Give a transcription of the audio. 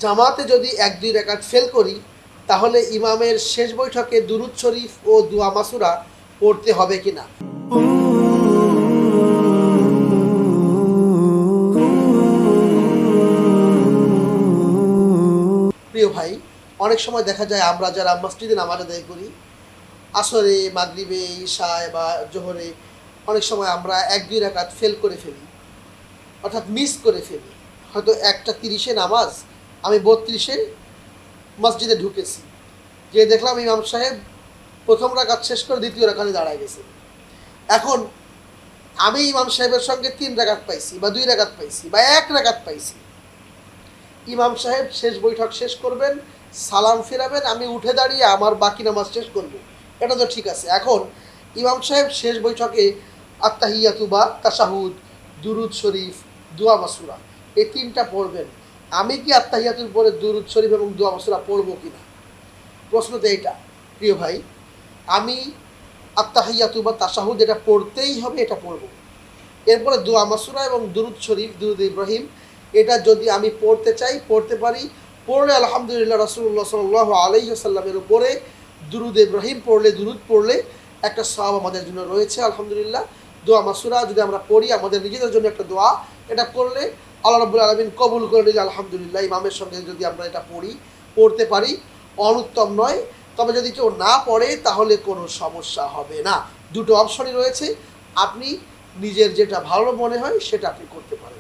জামাতে যদি 1-2 রাকাত ফেল করি তাহলে ইমামের শেষ বৈঠকে দুরূদ শরীফ ও দোয়া মাসুরা পড়তে হবে কিনা? প্রিয় ভাই, অনেক সময় দেখা যায় আমরা যারা মসজিদে নামাজ আদায় করি, আসরে, মাগরিবে, ইশায় বা জোহরে অনেক সময় আমরা 1-2 রাকাত ফেল করে ফেলি, অর্থাৎ মিস করে ফেলি। হয়তো 1:30-এ নামাজ, আমি 32-এ মসজিদে ঢুকেছি, যে দেখলাম ইমাম সাহেব প্রথম রাকাত শেষ করে দ্বিতীয় রাকাতে দাঁড়ায় গেছে। এখন আমি ইমাম সাহেবের সঙ্গে 3 রাকাত পাইছি বা 2 রাকাত পাইছি বা 1 রাকাত পাইছি। ইমাম সাহেব শেষ বৈঠক শেষ করবেন, সালাম ফেরাবেন, আমি উঠে দাঁড়িয়ে আমার বাকি নামাজ শেষ করব, এটা তো ঠিক আছে। এখন ইমাম সাহেব শেষ বৈঠকে আত্তাহিয়াতু বা তাশাহুদ, দুরুদ শরীফ, দোয়া মাসুরা এই 3টা পড়বেন। আমি কি আত্তাহিয়াতুর পরে দুরুদ শরীফ এবং দোয়া মাসুরা পড়বো কিনা? প্রশ্ন তো এইটা। প্রিয় ভাই, আমি আত্তাহিয়াতু বা তাশাহুদ এটা পড়তেই হবে, এটা পড়ব। এরপরে দোয়া মাসুরা এবং দুরুদ শরীফ, দুরুদ ইব্রাহিম, এটা যদি আমি পড়তে চাই পড়তে পারি। পড়লে আলহামদুলিল্লাহ, রাসূলুল্লাহ সাল্লাল্লাহু আলাইহি ওয়াসাল্লামের উপরে দুরুদ ইব্রাহিম পড়লে, দুরুদ পড়লে একটা সওয়াব আমাদের জন্য রয়েছে আলহামদুলিল্লাহ। দোয়া মাসুরা যদি আমরা পড়ি, আমাদের নিজেদের জন্য একটা দোয়া, এটা করলে আল্লাহ রাব্বুল আলামিন কবুল করে নিলে আলহামদুলিল্লাহ। ইমামের সঙ্গে যদি আমরা এটা পড়তে পারি, অনুত্তম নয়। তবে যদি কেউ না পড়ে তাহলে কোনো সমস্যা হবে না। দুটো অপশনই রয়েছে, আপনি নিজের যেটা ভালো মনে হয় সেটা আপনি করতে পারেন।